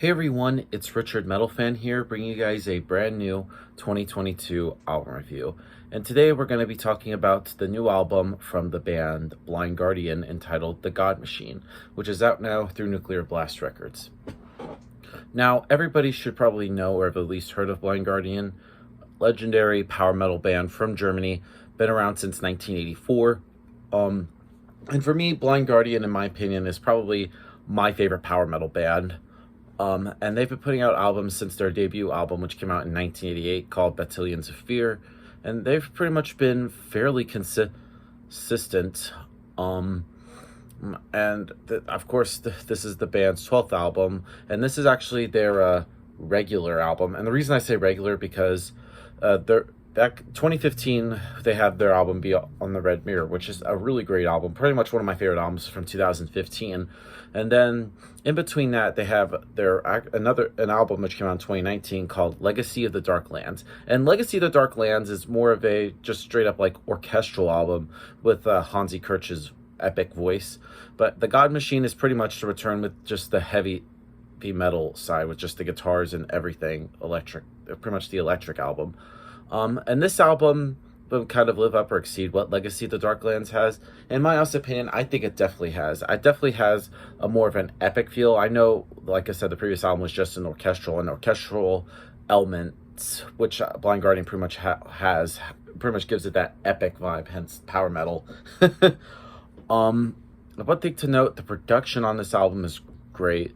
Hey everyone, it's Richard Metal Fan here, bringing you guys a brand new 2022 album review. And today we're going to be talking about the new album from the band Blind Guardian entitled The God Machine, which is out now through Nuclear Blast Records. Now, everybody should probably know or have at least heard of Blind Guardian, legendary power metal band from Germany, been around since 1984. And for me, Blind Guardian, in my opinion, is probably my favorite power metal band. And they've been putting out albums since their debut album, which came out in 1988, called Battalions of Fear. And they've pretty much been fairly consistent. Of course, this is the band's 12th album. And this is actually their regular album. And the reason I say regular, because back 2015, they had their album Be on the Red Mirror, which is a really great album, pretty much one of my favorite albums from 2015. And then in between that, they have an album which came out in 2019 called Legacy of the Dark Lands. And Legacy of the Dark Lands is more of a just straight up like orchestral album with Hansi Kirch's epic voice. But The God Machine is pretty much to return with just the heavy metal side, with just the guitars and everything electric, pretty much the electric album. And this album will kind of live up or exceed what Legacy of the Darklands has. In my honest opinion, I think it definitely has. It definitely has a more of an epic feel. I know, like I said, the previous album was just an orchestral element, which Blind Guardian pretty much pretty much gives it that epic vibe, hence power metal. One thing to note, the production on this album is great.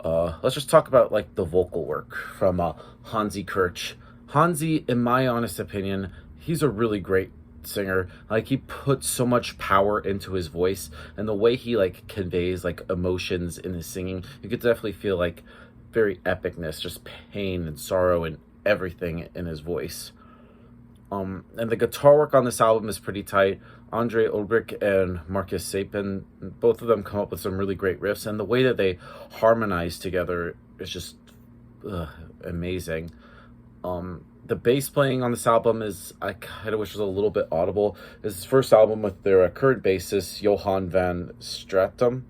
Let's just talk about like the vocal work from Hansi Kirch. Hansi, in my honest opinion, he's a really great singer. Like, he puts so much power into his voice, and the way he like conveys like emotions in his singing, you could definitely feel like very epicness, just pain and sorrow and everything in his voice. And the guitar work on this album is pretty tight. Andre Ulbrich and Marcus Sapin, both of them come up with some really great riffs, and the way that they harmonize together is just amazing. The bass playing on this album I kind of wish was a little bit audible. This is his first album with their current bassist, Johan van Stratum.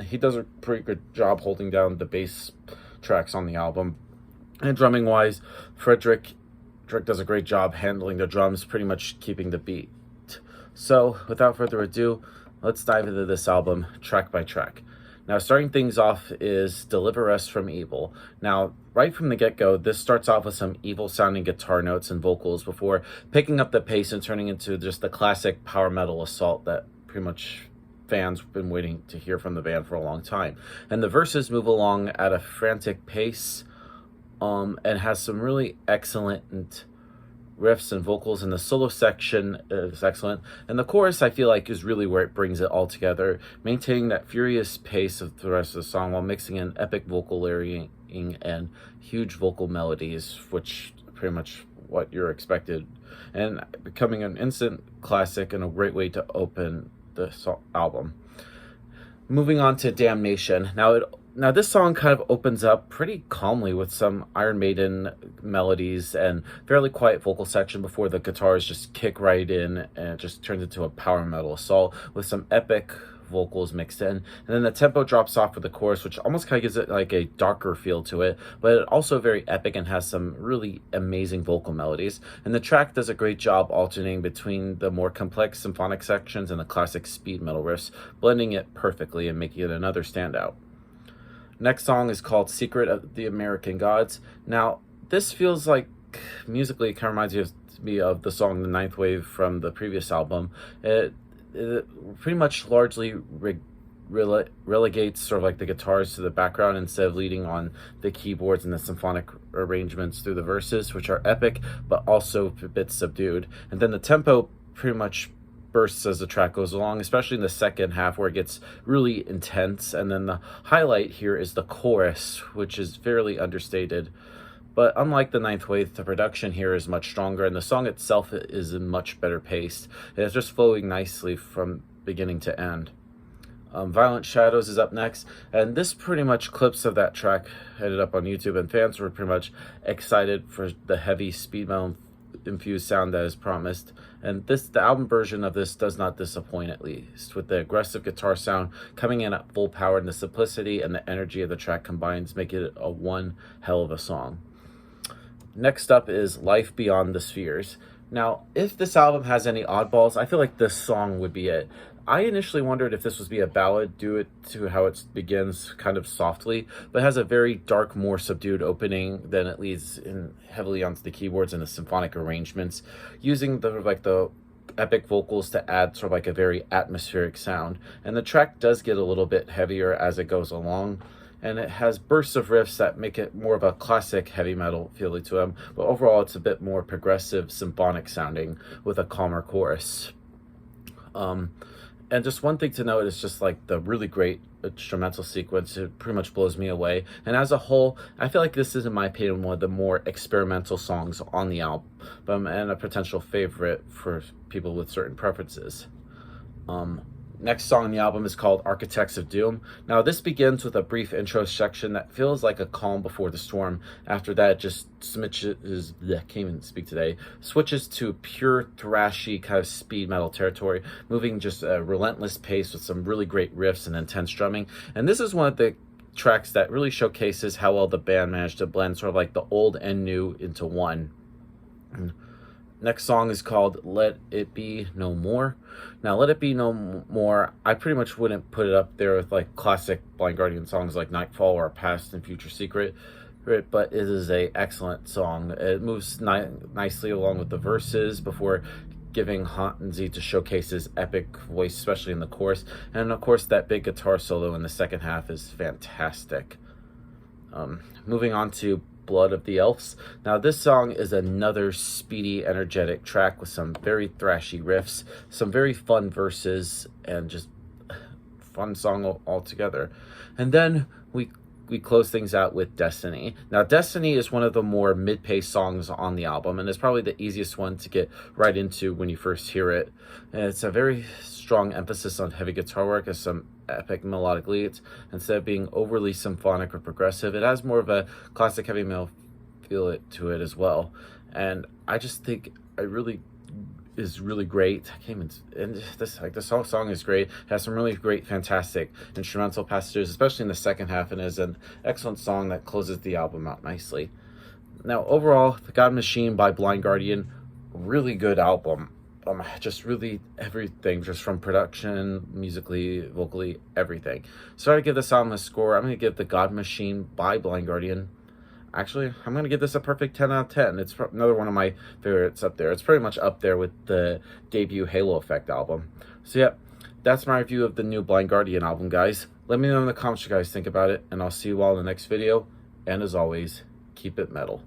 He does a pretty good job holding down the bass tracks on the album. And drumming wise, Frederick does a great job handling the drums, pretty much keeping the beat. So without further ado, let's dive into this album track by track. Now, starting things off is Deliver Us from Evil. Now, right from the get-go, this starts off with some evil-sounding guitar notes and vocals before picking up the pace and turning into just the classic power metal assault that pretty much fans have been waiting to hear from the band for a long time. And the verses move along at a frantic pace and has some really excellent riffs and vocals, and the solo section is excellent, and the chorus I feel like is really where it brings it all together, maintaining that furious pace of the rest of the song while mixing in epic vocal layering and huge vocal melodies, which pretty much what you're expected, and becoming an instant classic and a great way to open the album. Moving on to Damnation. Now this song kind of opens up pretty calmly with some Iron Maiden melodies and fairly quiet vocal section before the guitars just kick right in, and it just turns into a power metal assault with some epic vocals mixed in. And then the tempo drops off for the chorus, which almost kind of gives it like a darker feel to it, but it also very epic and has some really amazing vocal melodies. And the track does a great job alternating between the more complex symphonic sections and the classic speed metal riffs, blending it perfectly and making it another standout. Next song is called Secret of the American Gods. Now, this feels like, musically, it kind of reminds me of the song The Ninth Wave from the previous album. It pretty much largely relegates sort of like the guitars to the background instead of leading on the keyboards and the symphonic arrangements through the verses, which are epic, but also a bit subdued. And then the tempo pretty much bursts as the track goes along, especially in the second half where it gets really intense. And then the highlight here is the chorus, which is fairly understated. But unlike the Ninth Wave, the production here is much stronger, and the song itself is in much better pace. It's just flowing nicely from beginning to end. Violent Shadows is up next, and this pretty much clips of that track ended up on YouTube, and fans were pretty much excited for the heavy speed metal infused sound that is promised. And the album version of this does not disappoint, at least, with the aggressive guitar sound coming in at full power, and the simplicity and the energy of the track combines make it a one hell of a song. Next up is Life Beyond the Spheres. Now, if this album has any oddballs, I feel like this song would be it. I initially wondered if this was be a ballad due to how it begins kind of softly, but has a very dark, more subdued opening. Then it leads in heavily onto the keyboards and the symphonic arrangements, using the epic vocals to add sort of like a very atmospheric sound. And the track does get a little bit heavier as it goes along, and it has bursts of riffs that make it more of a classic heavy metal feeling to them. But overall, it's a bit more progressive, symphonic sounding with a calmer chorus. And just one thing to note is just like the really great instrumental sequence. It pretty much blows me away. And as a whole, I feel like this is, in my opinion, one of the more experimental songs on the album, and a potential favorite for people with certain preferences. Next song on the album is called Architects of Doom. Now, this begins with a brief intro section that feels like a calm before the storm. After that, it just switches, can't even speak today, switches to pure thrashy kind of speed metal territory, moving just a relentless pace with some really great riffs and intense drumming. And this is one of the tracks that really showcases how well the band managed to blend sort of like the old and new into one. Next song is called Let It Be No More. Now, Let It Be No More, I pretty much wouldn't put it up there with like classic Blind Guardian songs like Nightfall or Past and Future Secret, right? But it is a excellent song. It moves nicely along with the verses before giving Hansi to showcase his epic voice, especially in the chorus. And of course, that big guitar solo in the second half is fantastic. Moving on to Blood of the Elves. Now, this song is another speedy, energetic track with some very thrashy riffs, some very fun verses, and just fun song altogether. And then we close things out with Destiny. Now, Destiny is one of the more mid-paced songs on the album, and it's probably the easiest one to get right into when you first hear it. And it's a very strong emphasis on heavy guitar work and some epic melodic leads. Instead of being overly symphonic or progressive, it has more of a classic heavy metal feel to it as well. And I just think is really great. I can't even, and this whole song is great. It has some really great, fantastic instrumental passages, especially in the second half, and is an excellent song that closes the album out nicely. Now, overall, The God Machine by Blind Guardian, really good album. Just really everything, just from production, musically, vocally, everything. So I give this album a score. I'm going to give The God Machine by Blind Guardian. Actually, I'm going to give this a perfect 10 out of 10. It's another one of my favorites up there. It's pretty much up there with the debut Halo Effect album. So yeah, that's my review of the new Blind Guardian album, guys. Let me know in the comments what you guys think about it, and I'll see you all in the next video. And as always, keep it metal.